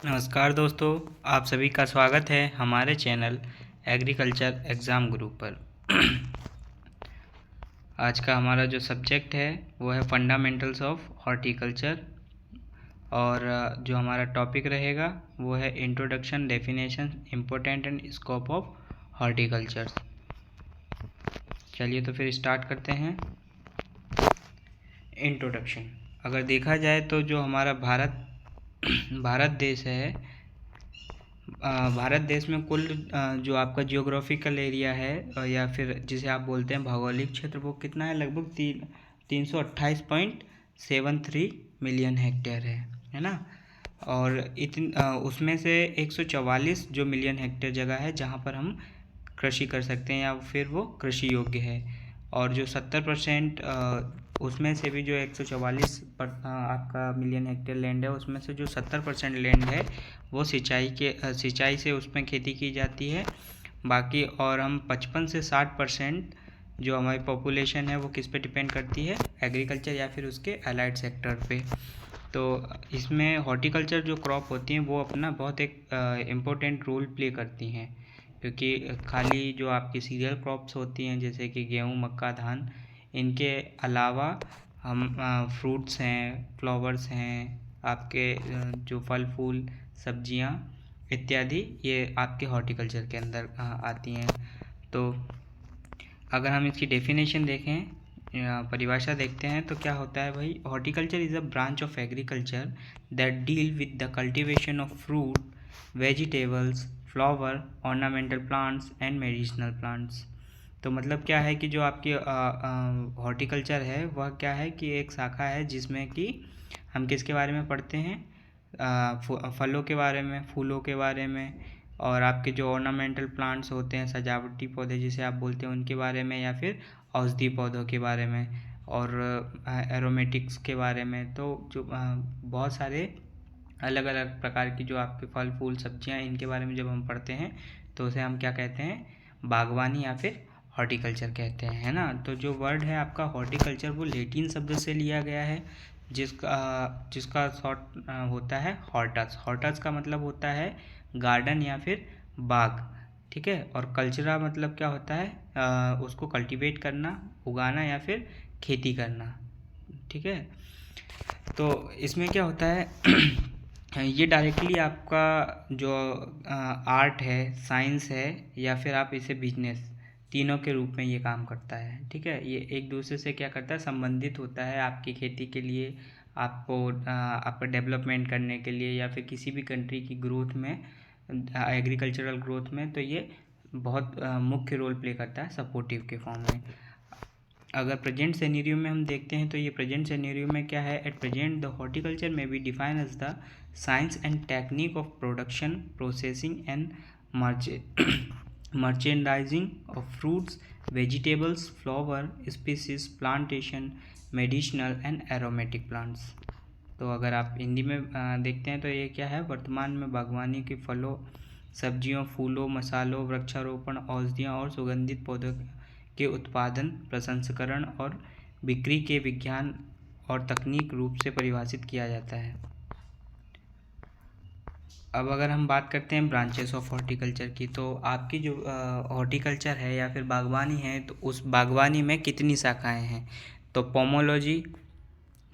नमस्कार दोस्तों, आप सभी का स्वागत है हमारे चैनल एग्रीकल्चर एग्ज़ाम गुरु पर। आज का हमारा जो सब्जेक्ट है वो है फंडामेंटल्स ऑफ हॉर्टिकल्चर और जो हमारा टॉपिक रहेगा वो है introduction, definition, important and scope of horticulture. चलिए तो फिर स्टार्ट करते हैं। इंट्रोडक्शन, अगर देखा जाए तो जो हमारा भारत देश है, भारत देश में कुल जो आपका जियोग्राफिकल एरिया है या फिर जिसे आप बोलते हैं भौगोलिक क्षेत्र, वो कितना है? लगभग 328.73 मिलियन हेक्टेयर है ना। और उसमें से 144 जो मिलियन हेक्टेयर जगह है जहाँ पर हम कृषि कर सकते हैं या फिर वो कृषि योग्य है। और जो 70% उसमें से भी जो 144 आपका मिलियन हेक्टेयर लैंड है, उसमें से जो 70% लैंड है वो सिंचाई से उसमें खेती की जाती है। बाकी और हम 55 से 60% जो हमारी पॉपुलेशन है वो किस पे डिपेंड करती है? एग्रीकल्चर या फिर उसके अलाइड सेक्टर पे। तो इसमें हॉर्टिकल्चर जो क्रॉप होती हैं वो अपना बहुत एक इम्पोर्टेंट रोल प्ले करती हैं, क्योंकि खाली जो आपकी सीरियल क्रॉप्स होती हैं जैसे कि गेहूँ, मक्का, धान, इनके अलावा हम फ्रूट्स हैं, फ्लावर्स हैं, आपके जो फल फूल, सब्जियां इत्यादि, ये आपके हॉर्टिकल्चर के अंदर आती हैं। तो अगर हम इसकी डेफिनेशन देखें या परिभाषा देखते हैं तो क्या होता है भाई? Horticulture is a branch of agriculture that deal with the cultivation of fruit, vegetables, flower, ornamental plants and medicinal plants. तो मतलब क्या है कि जो आपकी हॉर्टिकल्चर है वह क्या है कि एक शाखा है जिसमें कि हम किसके बारे में पढ़ते हैं? फलों के बारे में, फूलों के बारे में, और आपके जो ऑर्नामेंटल प्लांट्स होते हैं, सजावटी पौधे जिसे आप बोलते हैं, उनके बारे में, या फिर औषधि पौधों के बारे में, और एरोमेटिक्स के बारे में। तो जो बहुत सारे अलग अलग प्रकार की जो आपके फल फूल सब्जियां, इनके बारे में जब हम पढ़ते हैं तो उसे हम क्या कहते हैं? बागवानी या फिर हॉर्टिकल्चर कहते हैं, है ना। तो जो वर्ड है आपका हॉर्टिकल्चर वो लैटिन शब्द से लिया गया है, जिसका शॉर्ट होता है हॉर्टस। हॉर्टस का मतलब होता है गार्डन या फिर बाग, ठीक है। और कल्चरा मतलब क्या होता है? उसको कल्टीवेट करना, उगाना या फिर खेती करना, ठीक है। तो इसमें क्या होता है ये डायरेक्टली आपका जो आर्ट है, साइंस है, या फिर आप इसे बिजनेस, तीनों के रूप में ये काम करता है, ठीक है। ये एक दूसरे से क्या करता है? संबंधित होता है आपकी खेती के लिए, आपको आपका डेवलपमेंट करने के लिए, या फिर किसी भी कंट्री की ग्रोथ में, एग्रीकल्चरल ग्रोथ में। तो ये बहुत मुख्य रोल प्ले करता है सपोर्टिव के फॉर्म में। अगर प्रेजेंट सिनेरियो में हम देखते हैं तो ये प्रेजेंट सिनेरियो में क्या है? At present the horticulture may be define as the science and technique of production, processing and merchandising of fruits, vegetables, flower species, plantation, medicinal and aromatic plants. तो अगर आप हिंदी में देखते हैं तो ये क्या है? वर्तमान में बागवानी के फलों, सब्जियों, फूलों, मसालों, वृक्षारोपण, औषधियों और सुगंधित पौधों के उत्पादन, प्रसंस्करण और बिक्री के विज्ञान और तकनीक रूप से परिभाषित किया जाता है। अब अगर हम बात करते हैं ब्रांचेस ऑफ हॉर्टिकल्चर की, तो आपकी जो हॉर्टिकल्चर है या फिर बागवानी है, तो उस बागवानी में कितनी शाखाएं हैं? तो पोमोलॉजी,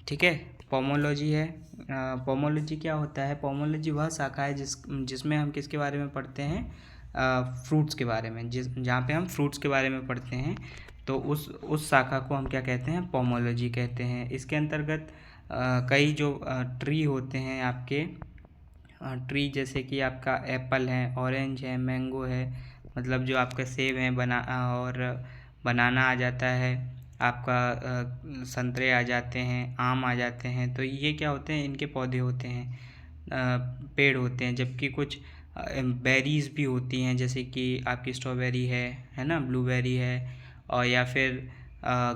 ठीक है, पोमोलॉजी है। पोमोलॉजी क्या होता है? पोमोलॉजी वह शाखा है जिसमें हम किसके बारे में पढ़ते हैं? फ्रूट्स के बारे में, जहाँ पे हम फ्रूट्स के बारे में पढ़ते हैं। तो उस शाखा को हम क्या कहते हैं? पोमोलॉजी कहते हैं। इसके अंतर्गत कई जो ट्री होते हैं आपके, ट्री जैसे कि आपका एप्पल है, ऑरेंज है, मैंगो है, मतलब जो आपका सेब है, और बनाना आ जाता है, आपका संतरे आ जाते हैं, आम आ जाते हैं। तो ये क्या होते हैं? इनके पौधे होते हैं, पेड़ होते हैं। जबकि कुछ बेरीज भी होती हैं, जैसे कि आपकी स्ट्रॉबेरी है ना, ब्लूबेरी है, और या फिर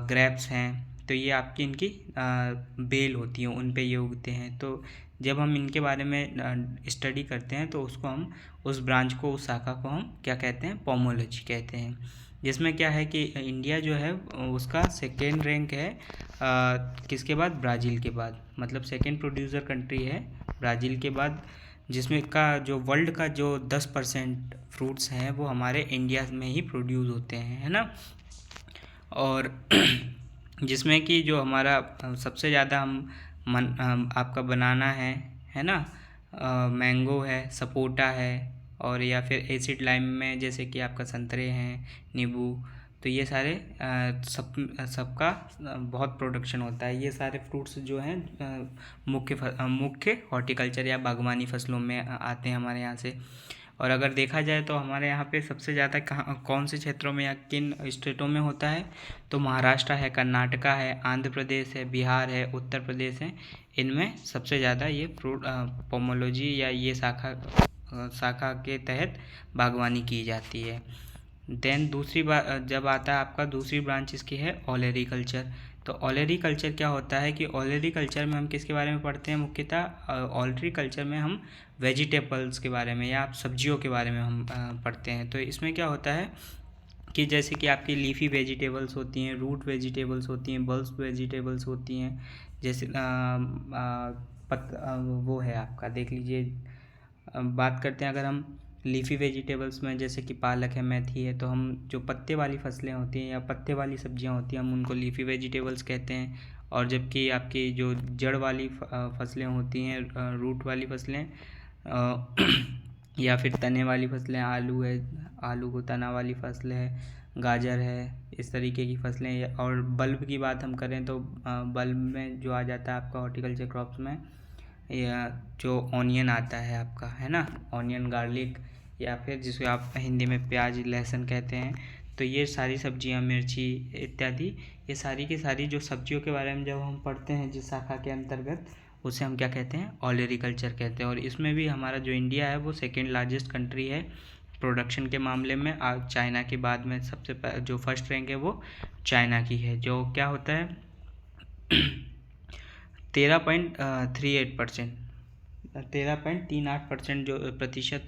ग्रेप्स हैं। तो ये आपकी इनकी बेल होती हैं, उन पे ये उगते हैं। तो जब हम इनके बारे में स्टडी करते हैं तो उसको हम, उस ब्रांच को, उस शाखा को हम क्या कहते हैं? पोमोलॉजी कहते हैं। जिसमें क्या है कि इंडिया जो है उसका सेकेंड रैंक है किसके बाद? ब्राज़ील के बाद। मतलब सेकेंड प्रोड्यूसर कंट्री है ब्राज़ील के बाद जिसमें का जो वर्ल्ड का जो 10% फ्रूट्स हैं वो हमारे इंडिया में ही प्रोड्यूस होते हैं, है ना। और जिसमें कि जो हमारा सबसे ज़्यादा आपका बनाना है ना, मैंगो है, सपोटा है, और या फिर एसिड लाइम में जैसे कि आपका संतरे हैं, नींबू, तो ये सारे सबका बहुत प्रोडक्शन होता है। ये सारे फ्रूट्स जो हैं मुख्य हॉर्टिकल्चर या बागवानी फसलों में आते हैं हमारे यहाँ से। और अगर देखा जाए तो हमारे यहाँ पे सबसे ज़्यादा कौन से क्षेत्रों में या किन स्टेटों में होता है, तो महाराष्ट्र है, कर्नाटका है, आंध्र प्रदेश है, बिहार है, उत्तर प्रदेश है। इनमें सबसे ज़्यादा ये फ्रूट पोमोलॉजी या ये शाखा के तहत बागवानी की जाती है। देन दूसरी बात जब आता है आपका दूसरी ब्रांच इसकी है ऑलरिकल्चर। तो ऑलरिकल्चर क्या होता है कि ऑलरिकल्चर में हम किसके बारे में पढ़ते हैं, मुख्यतः ऑलरिकल्चर में हम वेजिटेबल्स के बारे में या सब्जियों के बारे में हम पढ़ते हैं। तो इसमें क्या होता है कि जैसे कि आपकी लीफी वेजिटेबल्स होती हैं, रूट वेजिटेबल्स होती हैं, बल्ब वेजिटेबल्स होती हैं, जैसे वो है आपका, देख लीजिए। बात करते हैं अगर हम लीफी वेजिटेबल्स में, जैसे कि पालक है, मेथी है, तो हम जो पत्ते वाली फसलें होती हैं या पत्ते वाली सब्जियां होती हैं हम उनको लीफी वेजिटेबल्स कहते हैं। और जबकि आपकी जो जड़ वाली फसलें होती हैं, रूट वाली फसलें या फिर तने वाली फसलें, आलू है, आलू को तना वाली फसल है, गाजर है, इस तरीके की फसलें। और बल्ब की बात हम करें तो बल्ब में जो आ जाता है आपका हॉर्टिकल्चर क्रॉप्स में, या जो ऑनियन आता है आपका, है ना, ऑनियन, गार्लिक, या फिर जिसको आप हिंदी में प्याज लहसुन कहते हैं। तो ये सारी सब्जियां, मिर्ची इत्यादि, ये सारी की सारी जो सब्जियों के बारे में जब हम पढ़ते हैं जिस शाखा के अंतर्गत, उसे हम क्या कहते हैं, ऑलरिकल्चर कहते हैं। और इसमें भी हमारा जो इंडिया है वो सेकेंड लार्जेस्ट कंट्री है प्रोडक्शन के मामले में। चाइना के बाद में सबसे जो फर्स्ट रैंक है वो चाइना की है, जो क्या होता है 13.38%, 13.38% जो प्रतिशत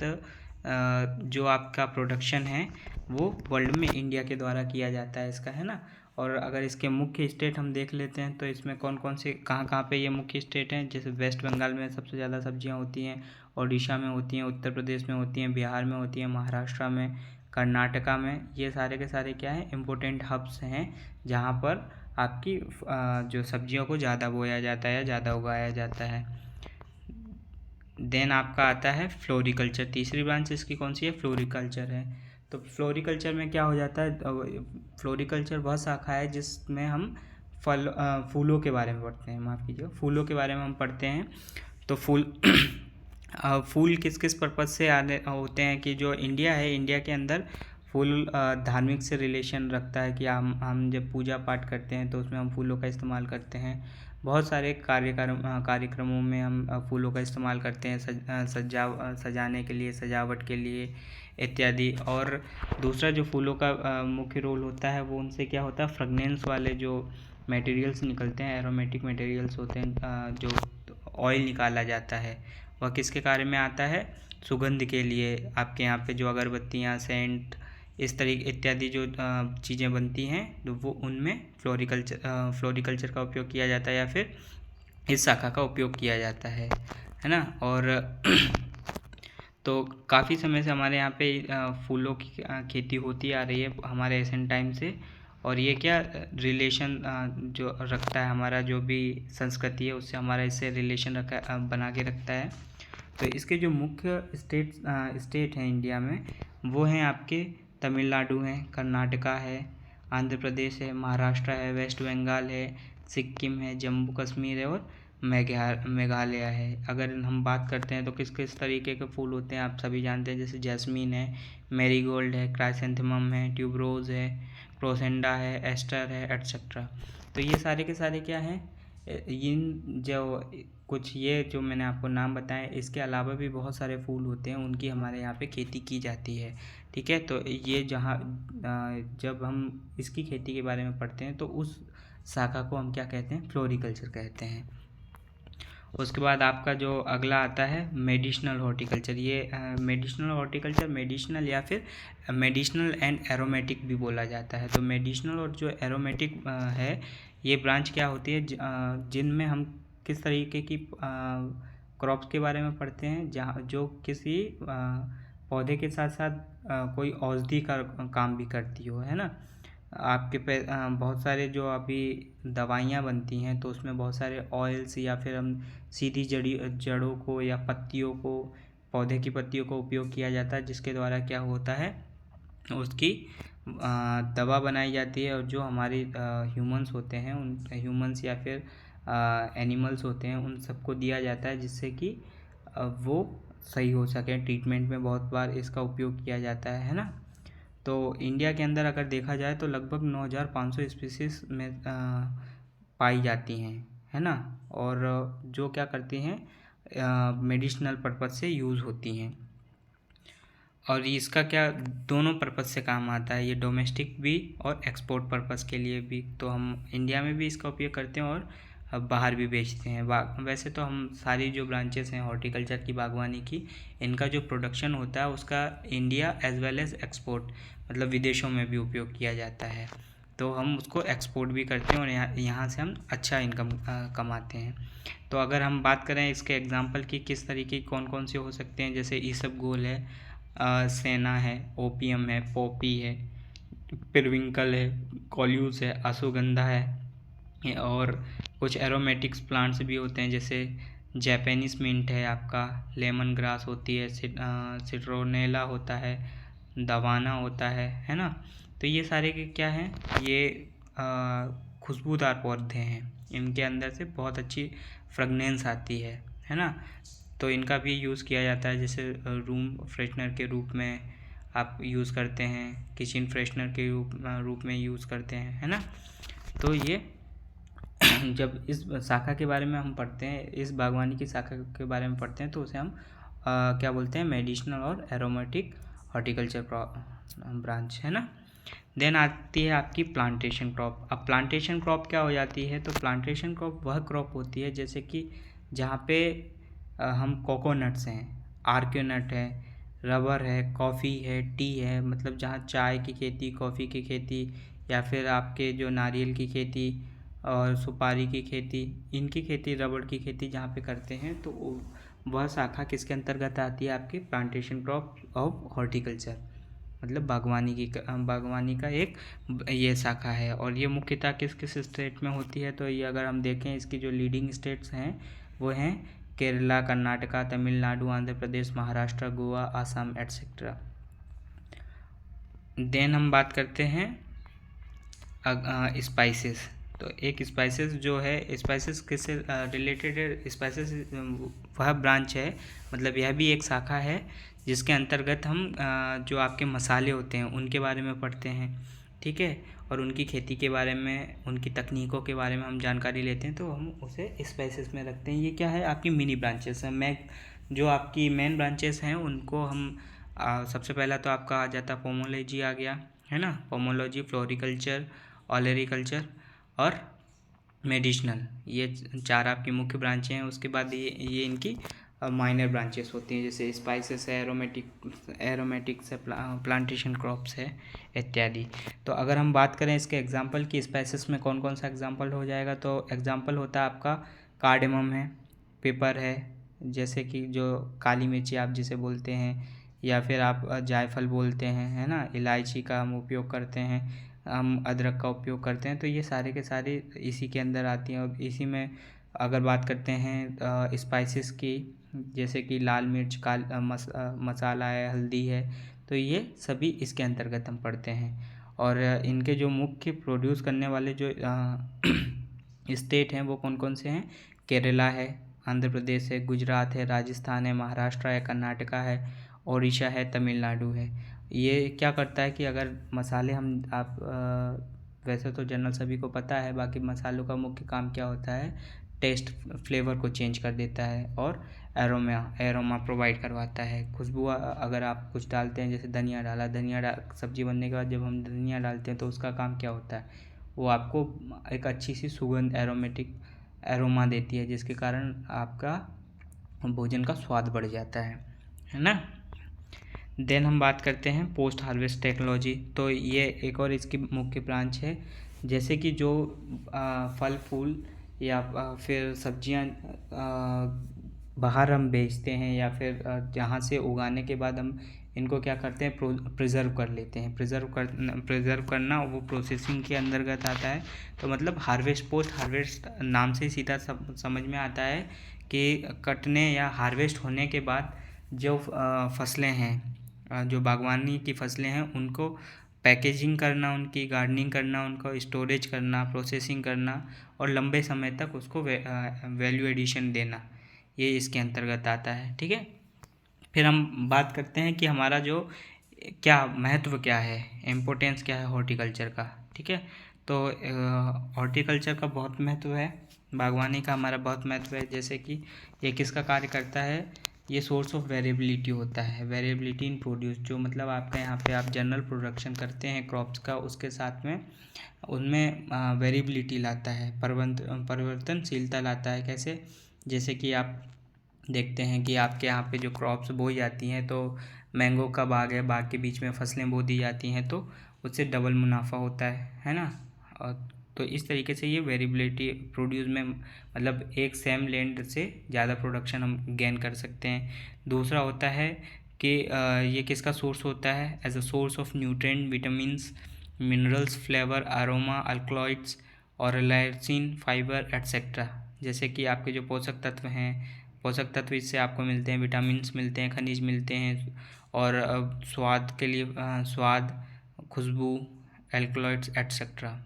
जो आपका प्रोडक्शन है वो वर्ल्ड में इंडिया के द्वारा किया जाता है इसका, है ना। और अगर इसके मुख्य स्टेट हम देख लेते हैं तो इसमें कौन कौन से कहाँ पे ये मुख्य स्टेट हैं, जैसे वेस्ट बंगाल में सबसे ज़्यादा सब्जियां होती हैं, उड़ीसा में होती हैं, उत्तर प्रदेश में होती हैं, बिहार में होती हैं, महाराष्ट्र में, कर्नाटका में। ये सारे के सारे क्या हैं, इम्पोर्टेंट हब्स हैं जहाँ पर आपकी जो सब्जियों को ज़्यादा बोया जाता है या ज़्यादा उगाया जाता है। देन आपका आता है फ्लोरिकल्चर। तीसरी ब्रांच इसकी कौन सी है, फ्लोरिकल्चर है। तो फ्लोरिकल्चर में क्या हो जाता है, फ्लोरिकल्चर वह शाखा है जिसमें हम फूलों के बारे में पढ़ते हैं, माफ़ कीजिएगा, फूलों के बारे में हम पढ़ते हैं। तो फूल किस किस पर्पज़ से आने होते हैं, कि जो इंडिया है, इंडिया के अंदर फूल धार्मिक से रिलेशन रखता है, कि हम जब पूजा पाठ करते हैं तो उसमें हम फूलों का इस्तेमाल करते हैं। बहुत सारे कार्यक्रमों में हम फूलों का इस्तेमाल करते हैं, सजाने के लिए, सजावट के लिए इत्यादि। और दूसरा जो फूलों का मुख्य रोल होता है वो उनसे क्या होता है, फ्रेगनेंस वाले जो मटेरियल्स निकलते हैं, एरोमेटिक मटेरियल्स होते हैं, जो ऑयल निकाला जाता है, वह किसके कार्य में आता है, सुगंध के लिए। आपके यहाँ पे जो अगरबत्तियाँ, सेंट, इस तरीके इत्यादि जो चीज़ें बनती हैं तो वो उनमें फ्लोरिकल्चर का उपयोग किया जाता है या फिर इस शाखा का उपयोग किया जाता है ना। और तो काफ़ी समय से हमारे यहाँ पे फूलों की खेती होती आ रही है हमारे एशियन टाइम से। और ये क्या रिलेशन जो रखता है, हमारा जो भी संस्कृति है उससे हमारा इससे रिलेशन बना के रखता है। तो इसके जो मुख्य स्टेट हैं इंडिया में वो हैं आपके तमिलनाडु है, कर्नाटका है, आंध्र प्रदेश है, महाराष्ट्र है, वेस्ट बंगाल है, सिक्किम है, जम्मू कश्मीर है, और मेघालय है। अगर हम बात करते हैं तो किस किस तरीके के फूल होते हैं आप सभी जानते हैं, जैसे जैस्मीन है, मैरीगोल्ड है, क्राइसेंथेमम है, ट्यूबरोज है, क्रोसेंडा है, एस्टर है, एट्सेट्रा। तो ये सारे के सारे क्या हैं, इन जो कुछ ये जो मैंने आपको नाम बताए, इसके अलावा भी बहुत सारे फूल होते हैं, उनकी हमारे यहाँ पे खेती की जाती है, ठीक है। तो ये जहाँ जब हम इसकी खेती के बारे में पढ़ते हैं तो उस शाखा को हम क्या कहते हैं, फ्लोरिकल्चर कहते हैं। उसके बाद आपका जो अगला आता है मेडिसिनल हॉर्टिकल्चर। ये मेडिसिनल हॉर्टिकल्चर, मेडिसिनल या फिर मेडिसिनल एंड एरोमेटिक भी बोला जाता है। तो मेडिसिनल और जो एरोमेटिक है, ये ब्रांच क्या होती है, जिनमें हम किस तरीके की क्रॉप्स के बारे में पढ़ते हैं जहाँ जो किसी पौधे के साथ साथ कोई औषधि का काम भी करती हो, है ना। आपके बहुत सारे जो अभी दवाइयाँ बनती हैं तो उसमें बहुत सारे ऑयल्स या फिर हम सीधी जड़ों को या पत्तियों को, पौधे की पत्तियों को उपयोग किया जाता है, जिसके द्वारा क्या होता है उसकी दवा बनाई जाती है। और जो हमारे ह्यूमंस होते हैं, उन ह्यूमंस या फिर एनिमल्स होते हैं, उन सबको दिया जाता है जिससे कि वो सही हो सके। ट्रीटमेंट में बहुत बार इसका उपयोग किया जाता है ना। तो इंडिया के अंदर अगर देखा जाए तो लगभग 9500 स्पीसीज में पाई जाती हैं, है ना। और जो क्या करती हैं, मेडिसिनल पर्पज़ से यूज़ होती हैं। और इसका क्या दोनों पर्पज़ से काम आता है, ये डोमेस्टिक भी और एक्सपोर्ट पर्पज़ के लिए भी। तो हम इंडिया में भी इसका उपयोग करते हैं और बाहर भी बेचते हैं। वैसे तो हम सारी जो ब्रांचेस हैं हॉर्टिकल्चर की, बागवानी की, इनका जो प्रोडक्शन होता है उसका India as well as export मतलब विदेशों में भी उपयोग किया जाता है। तो हम उसको एक्सपोर्ट भी करते हैं और यहाँ से हम अच्छा इनकम कमाते हैं। तो अगर हम बात करें इसके एग्जांपल की किस तरीके कौन कौन से हो सकते हैं, जैसे ईसबगोल है, सेना है, ओपियम है, पॉपी है, पेरिविंकल है, कॉल्यूस है, अश्वगंधा है, और कुछ एरोमेटिक्स प्लांट्स भी होते हैं जैसे जैपनीज मिंट है, आपका लेमन ग्रास होती है, सिट्रोनेला होता है, दवाना होता है ना। तो ये सारे के क्या हैं, ये खुशबूदार पौधे हैं, इनके अंदर से बहुत अच्छी फ्रेगनेंस आती है ना। तो इनका भी यूज़ किया जाता है, जैसे रूम फ्रेशनर के रूप में आप यूज़ करते हैं, किचन फ्रेशनर के रूप में यूज़ करते हैं, है ना। तो ये जब इस शाखा के बारे में हम पढ़ते हैं, इस बागवानी की शाखा के बारे में पढ़ते हैं, तो उसे हम क्या बोलते हैं, मेडिसिनल और एरोमेटिक हॉर्टिकल्चर ब्रांच, है ना। देन आती है आपकी प्लांटेशन क्रॉप। अब प्लांटेशन क्रॉप क्या हो जाती है, तो प्लांटेशन क्रॉप वह क्रॉप होती है जैसे कि जहाँ पे हम कोकोनट्स हैं, आर्क्योनट है, रबर है, कॉफ़ी है, टी है, मतलब जहाँ चाय की खेती, कॉफ़ी की खेती, या फिर आपके जो नारियल की खेती और सुपारी की खेती, इनकी खेती, रबड़ की खेती जहाँ पे करते हैं, तो वह शाखा किसके अंतर्गत आती है, आपकी प्लांटेशन क्रॉप ऑफ हॉर्टिकल्चर, मतलब बागवानी का एक ये शाखा है। और ये मुख्यतः किस किस स्टेट में होती है, तो ये अगर हम देखें इसकी जो लीडिंग स्टेट्स हैं वो हैं केरला, कर्नाटका, तमिलनाडु, आंध्र प्रदेश, महाराष्ट्र, गोवा, आसाम एटसेट्रा। देन हम बात करते हैं स्पाइसेस। तो एक स्पाइसेस जो है, स्पाइसेस किससे रिलेटेड है, स्पाइसेस वह ब्रांच है, मतलब यह भी एक शाखा है जिसके अंतर्गत हम जो आपके मसाले होते हैं उनके बारे में पढ़ते हैं, ठीक है। और उनकी खेती के बारे में, उनकी तकनीकों के बारे में हम जानकारी लेते हैं, तो हम उसे स्पाइसेस में रखते हैं। ये क्या है, आपकी मिनी ब्रांचेस हैं। जो आपकी मेन ब्रांचेस हैं उनको हम सबसे पहला तो आपका आ जाता पोमोलॉजी आ गया, है ना। पोमोलॉजी, फ्लोरिकल्चर, ऑलरिकल्चर और मेडिसिनल, ये 4 आपकी मुख्य ब्रांचें हैं। उसके बाद ये इनकी माइनर ब्रांचेस होती हैं, जैसे स्पाइसेस है, एरोमेटिक्स है, प्लांटेशन क्रॉप्स है इत्यादि। तो अगर हम बात करें इसके एग्जांपल की, स्पाइसेस में कौन कौन सा एग्जांपल हो जाएगा, तो एग्जांपल होता है आपका कार्डेमम है, पेपर है, जैसे कि जो काली मिर्ची आप जिसे बोलते हैं, या फिर आप जायफल बोलते हैं, है ना। इलायची का हम उपयोग करते हैं, हम अदरक का उपयोग करते हैं। तो ये सारे के सारे इसी के अंदर आती हैं। और इसी में अगर बात करते हैं स्पाइसेस की, जैसे कि लाल मिर्च, मसाला है, हल्दी है, तो ये सभी इसके अंतर्गत हम पढ़ते हैं। और इनके जो मुख्य प्रोड्यूस करने वाले जो स्टेट हैं वो कौन कौन से हैं, केरला है, आंध्र प्रदेश है, गुजरात है, राजस्थान है, महाराष्ट्र है, कर्नाटका है, ओडिशा है, तमिलनाडु है। ये क्या करता है कि अगर मसाले हम वैसे तो जनरल सभी को पता है, बाकी मसालों का मुख्य काम क्या होता है, टेस्ट, फ्लेवर को चेंज कर देता है और एरोमा प्रोवाइड करवाता है। खुशबू अगर आप कुछ डालते हैं, जैसे धनिया डाला, सब्जी बनने के बाद जब हम धनिया डालते हैं तो उसका काम क्या होता है, वो आपको एक अच्छी सी सुगंध, एरोमा देती है, जिसके कारण आपका भोजन का स्वाद बढ़ जाता है ना। देन हम बात करते हैं पोस्ट हार्वेस्ट टेक्नोलॉजी। तो ये एक और इसकी मुख्य ब्रांच है, जैसे कि जो फल फूल या फिर सब्जियां बाहर हम बेचते हैं या फिर जहाँ से उगाने के बाद हम इनको क्या करते हैं, प्रिज़र्व कर लेते हैं। प्रिज़र्व करना वो प्रोसेसिंग के अंतर्गत आता है। तो मतलब हार्वेस्ट, पोस्ट हार्वेस्ट नाम से सीधा समझ में आता है कि कटने या हार्वेस्ट होने के बाद जो फसलें हैं, जो बागवानी की फसलें हैं, उनको पैकेजिंग करना, उनकी गार्डनिंग करना, उनको स्टोरेज करना, प्रोसेसिंग करना और लंबे समय तक उसको वैल्यू एडिशन देना, ये इसके अंतर्गत आता है। ठीक है, फिर हम बात करते हैं कि हमारा जो क्या महत्व क्या है, इम्पोर्टेंस क्या है हॉर्टिकल्चर का। ठीक है, तो हॉर्टिकल्चर का बहुत महत्व है, बागवानी का हमारा बहुत महत्व है। जैसे कि ये किसका कार्य करता है, ये सोर्स ऑफ वेरिएबिलिटी होता है, वेरिएबिलिटी इन प्रोड्यूस। जो मतलब आपका यहाँ पे आप जनरल प्रोडक्शन करते हैं क्रॉप्स का, उसके साथ में उनमें वेरिएबिलिटी लाता है, परिवर्तनशीलता लाता है। कैसे, जैसे कि आप देखते हैं कि आपके यहाँ पे जो क्रॉप्स बोई जाती हैं, तो मैंगो का बाग है, बाग के बीच में फसलें बो दी जाती हैं, तो उससे डबल मुनाफा होता है ना। और तो इस तरीके से ये वेरिएबिलिटी प्रोड्यूस में, मतलब एक सेम लैंड से ज़्यादा प्रोडक्शन हम गेन कर सकते हैं। दूसरा होता है कि ये किसका सोर्स होता है, as a source of nutrient, vitamins, minerals, flavour, aroma, alkaloids और लाइसिन, फाइबर एट्सेट्रा। जैसे कि आपके जो पोषक तत्व हैं, पोषक तत्व इससे आपको मिलते हैं, विटामिन्स मिलते हैं, खनिज मिलते हैं, और स्वाद के लिए स्वाद, खुशबू, एल्कलॉइड्स एट्सेट्रा।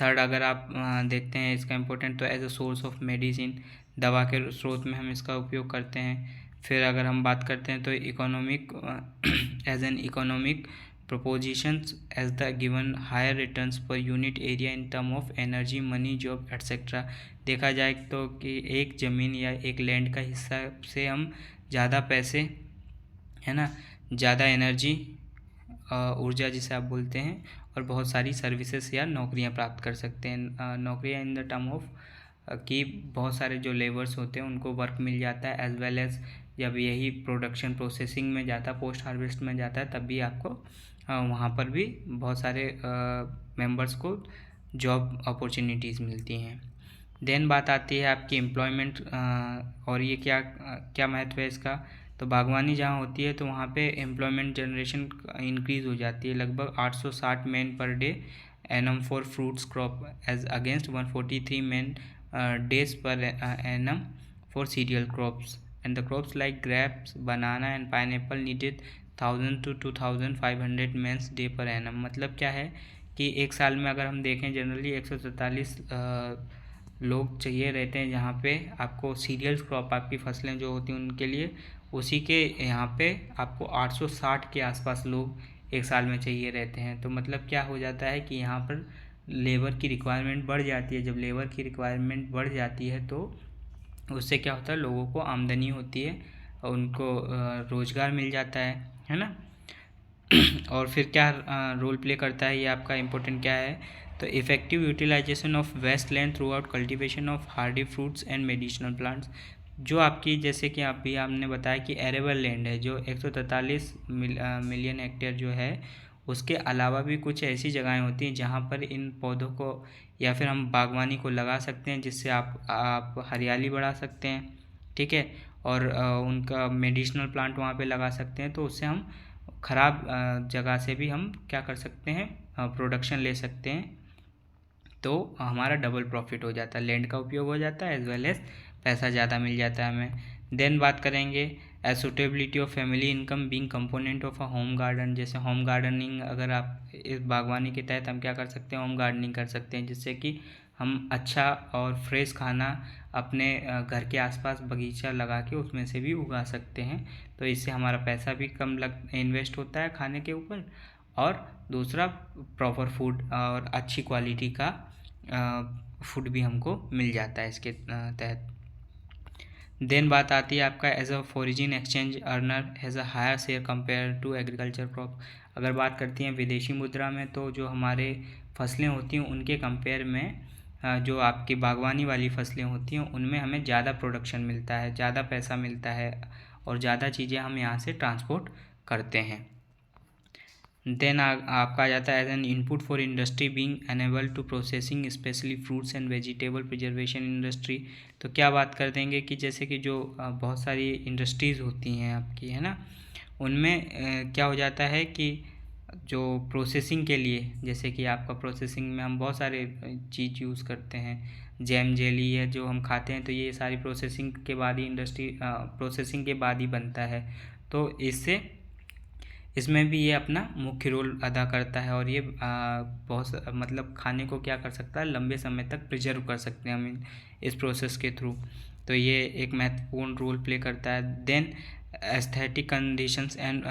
थर्ड, अगर आप देखते हैं इसका इम्पोर्टेंट, तो as a source of medicine, दवा के स्रोत में हम इसका उपयोग करते हैं। फिर अगर हम बात करते हैं तो economic, as an economic propositions as the given higher returns per unit area in term of energy, money, job etc. देखा जाए तो कि एक ज़मीन या एक लैंड का हिस्सा से हम ज़्यादा पैसे, है ना, ज़्यादा एनर्जी, ऊर्जा जिसे आप बोलते हैं, और बहुत सारी सर्विसेज या नौकरियां प्राप्त कर सकते हैं। नौकरियां इन द टर्म ऑफ कि बहुत सारे जो लेबर्स होते हैं उनको वर्क मिल जाता है, एज वेल एज जब यही प्रोडक्शन प्रोसेसिंग में जाता है, पोस्ट हार्वेस्ट में जाता है, तब भी आपको वहाँ पर भी बहुत सारे मेंबर्स को जॉब अपॉर्चुनिटीज़ मिलती हैं। देन बात आती है आपकी एम्प्लॉयमेंट, और ये क्या क्या महत्व है इसका। तो बागवानी जहाँ होती है तो वहाँ पे एम्प्लॉयमेंट जनरेशन इंक्रीज़ हो जाती है, लगभग 860 man per day annum for fruits crop as against 143 man days per annum for cereal crops, and the crops like grapes, banana and pineapple needed 1000 to 2500 mans day per annum. मतलब क्या है कि एक साल में अगर हम देखें जनरली 143 लोग चाहिए रहते हैं, जहाँ पे आपको सीरियल क्रॉप, आपकी फसलें जो होती हैं उनके लिए, उसी के यहाँ पे आपको 860 के आसपास लोग एक साल में चाहिए रहते हैं। तो मतलब क्या हो जाता है कि यहाँ पर लेबर की रिक्वायरमेंट बढ़ जाती है। जब लेबर की रिक्वायरमेंट बढ़ जाती है तो उससे क्या होता है, लोगों को आमदनी होती है, उनको रोज़गार मिल जाता है ना। और फिर क्या रोल प्ले करता है ये आपका इम्पोर्टेंट क्या है, तो effective utilisation of waste land throughout cultivation of hardy fruits and medicinal plants. जो आपकी, जैसे कि आपने बताया कि एरेबल लैंड है, जो 143 मिलियन हेक्टेयर जो है, उसके अलावा भी कुछ ऐसी जगहें होती हैं जहाँ पर इन पौधों को या फिर हम बागवानी को लगा सकते हैं, जिससे आप हरियाली बढ़ा सकते हैं। ठीक है, और उनका मेडिसिनल प्लांट वहाँ पे लगा सकते हैं, तो उससे हम ख़राब जगह से भी हम क्या कर सकते हैं, प्रोडक्शन ले सकते हैं। तो हमारा डबल प्रॉफिट हो जाता है, लैंड का उपयोग हो जाता है, एज वेल एज पैसा ज़्यादा मिल जाता है हमें। देन बात करेंगे as suitability of family income being component of a home garden. जैसे होम गार्डनिंग, अगर आप इस बागवानी के तहत हम क्या कर सकते हैं, होम गार्डनिंग कर सकते हैं, जिससे कि हम अच्छा और फ्रेश खाना अपने घर के आसपास बगीचा लगा के उसमें से भी उगा सकते हैं। तो इससे हमारा पैसा भी कम इन्वेस्ट होता है खाने के ऊपर, और दूसरा प्रॉपर फूड और अच्छी क्वालिटी का फूड भी हमको मिल जाता है इसके तहत। देन बात आती है आपका as a foreign exchange earner has a higher share compare to agriculture crop. अगर बात करती हैं विदेशी मुद्रा में, तो जो हमारे फसलें होती हैं उनके कंपेयर में जो आपकी बागवानी वाली फसलें होती हैं उनमें हमें ज़्यादा प्रोडक्शन मिलता है, ज़्यादा पैसा मिलता है, और ज़्यादा चीज़ें हम यहाँ से ट्रांसपोर्ट करते हैं। देन आपका आ जाता है as an input for industry being enable to processing specially fruits and vegetable preservation industry. तो क्या बात कर देंगे कि जैसे कि जो बहुत सारी इंडस्ट्रीज़ होती हैं आपकी, है ना, उनमें क्या हो जाता है कि जो प्रोसेसिंग के लिए, जैसे कि आपका प्रोसेसिंग में हम बहुत सारे चीज़ यूज़ करते हैं, जैम जेली है जो हम खाते हैं, तो ये सारी प्रोसेसिंग के बाद ही प्रोसेसिंग के बाद ही बनता है। तो इसमें भी ये अपना मुख्य रोल अदा करता है, और ये बहुत मतलब खाने को क्या कर सकता है, लंबे समय तक प्रिजर्व कर सकते हैं हम इस प्रोसेस के थ्रू। तो ये एक महत्वपूर्ण रोल प्ले करता है। Then aesthetic conditions and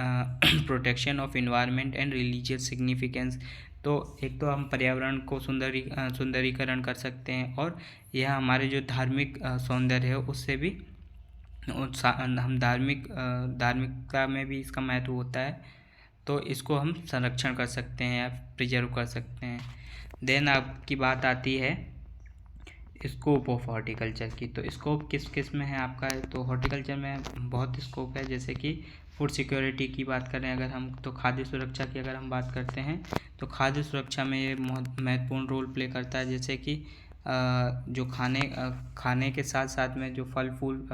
protection of environment and religious significance. तो एक तो हम पर्यावरण को सुंदरीकरण कर सकते हैं, और यह हमारे जो धार्मिक सौंदर्य है उससे भी हम धार्मिकता में भी इसका महत्व होता है, तो इसको हम संरक्षण कर सकते हैं या प्रिजर्व कर सकते हैं। देन आपकी बात आती है स्कोप ऑफ हॉर्टिकल्चर की। तो स्कोप किस किस में है आपका, तो हॉर्टिकल्चर में बहुत स्कोप है। जैसे कि फूड सिक्योरिटी की बात करें अगर हम, तो खाद्य सुरक्षा की अगर हम बात करते हैं, तो खाद्य सुरक्षा में ये बहुत महत्वपूर्ण रोल प्ले करता है। जैसे कि जो खाने के साथ साथ में जो फल फूल,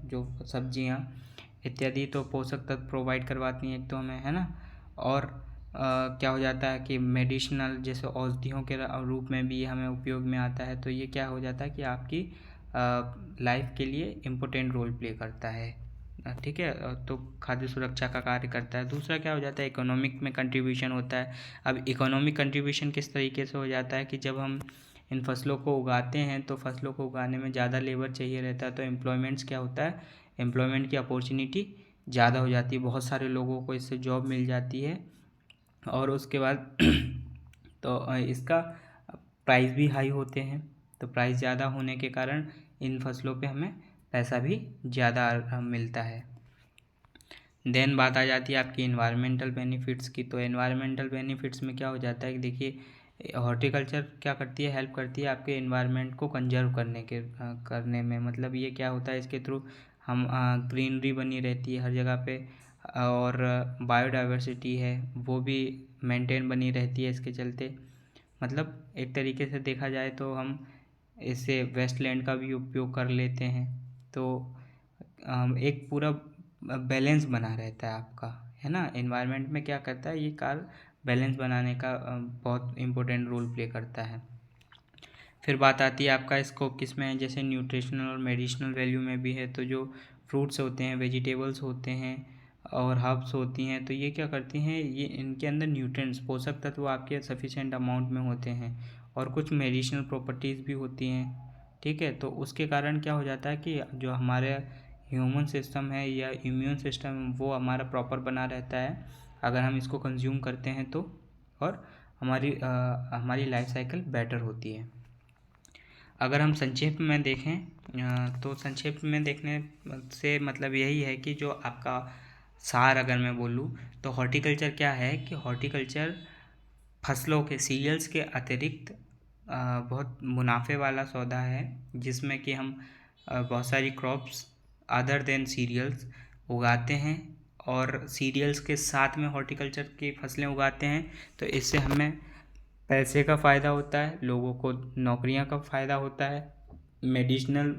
जो सब्जियां इत्यादि, तो पोषक तत्व प्रोवाइड करवाती हैं एक तो हमें, है ना। और क्या हो जाता है कि मेडिसिनल जैसे औषधियों के रूप में भी हमें उपयोग में आता है। तो ये क्या हो जाता है कि आपकी लाइफ के लिए इम्पोर्टेंट रोल प्ले करता है, ठीक है। तो खाद्य सुरक्षा का कार्य करता है। दूसरा क्या हो जाता है, इकोनॉमिक में कंट्रीब्यूशन होता है। अब इकोनॉमिक कंट्रीब्यूशन किस तरीके से हो जाता है कि जब हम इन फसलों को उगाते हैं तो फसलों को उगाने में ज़्यादा लेबर चाहिए रहता है, तो एम्प्लॉयमेंट्स क्या होता है, एम्प्लॉयमेंट की अपॉर्चुनिटी ज़्यादा हो जाती है, बहुत सारे लोगों को इससे जॉब मिल जाती है। और उसके बाद तो इसका प्राइस भी हाई होते हैं, तो प्राइस ज़्यादा होने के कारण इन फसलों पे हमें पैसा भी ज़्यादा मिलता है। देन बात आ जाती है आपकी इन्वायरमेंटल बेनिफिट्स की। तो इन्वायरमेंटल बेनिफिट्स में क्या हो जाता है कि देखिए हॉर्टिकल्चर क्या करती है, हेल्प करती है आपके इन्वायरमेंट को कंजर्व करने में। मतलब ये क्या होता है, इसके थ्रू हम ग्रीनरी बनी रहती है हर जगह पे, और बायोडाइवर्सिटी है वो भी मेंटेन बनी रहती है इसके चलते। मतलब एक तरीके से देखा जाए तो हम इससे वेस्टलैंड का भी उपयोग कर लेते हैं, तो एक पूरा बैलेंस बना रहता है आपका, है ना। एनवायरनमेंट में क्या करता है, ये कार्य बैलेंस बनाने का बहुत इम्पोर्टेंट रोल प्ले करता है। फिर बात आती है आपका स्कोप किस में है, जैसे न्यूट्रिशनल और मेडिसिनल वैल्यू में भी है। तो जो फ्रूट्स होते हैं, वेजिटेबल्स होते हैं और हर्ब्स होती हैं, तो ये क्या करती हैं, ये इनके अंदर न्यूट्रिएंट्स पोषक तत्व आपके सफिशिएंट अमाउंट में होते हैं, और कुछ मेडिसिनल प्रॉपर्टीज़ भी होती हैं, ठीक है। तो उसके कारण क्या हो जाता है कि जो हमारे ह्यूमन सिस्टम है या इम्यून सिस्टम वो हमारा प्रॉपर बना रहता है अगर हम इसको कंज्यूम करते हैं तो, और हमारी लाइफ साइकिल बेटर होती है। अगर हम संक्षेप में देखें तो संक्षेप में देखने से मतलब यही है कि जो आपका सार अगर मैं बोलूँ तो हॉर्टिकल्चर क्या है कि हॉर्टिकल्चर फसलों के सीरियल्स के अतिरिक्त बहुत मुनाफे वाला सौदा है, जिसमें कि हम बहुत सारी क्रॉप्स अदर देन सीरियल्स उगाते हैं, और सीरियल्स के साथ में हॉर्टिकल्चर की फसलें उगाते हैं। तो इससे हमें पैसे का फ़ायदा होता है, लोगों को नौकरियां का फ़ायदा होता है, मेडिसिनल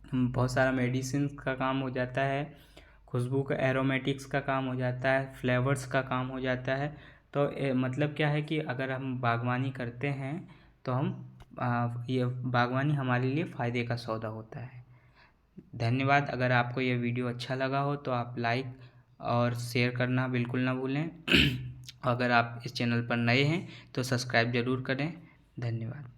बहुत सारा मेडिसिन का काम हो जाता है, खुशबू का एरोमेटिक्स का काम हो जाता है, फ्लेवर्स का काम हो जाता है। तो मतलब क्या है कि अगर हम बागवानी करते हैं तो ये बागवानी हमारे लिए फ़ायदे का सौदा होता है। धन्यवाद। अगर आपको यह वीडियो अच्छा लगा हो तो आप लाइक और शेयर करना बिल्कुल ना भूलें। अगर आप इस चैनल पर नए हैं तो सब्सक्राइब ज़रूर करें। धन्यवाद।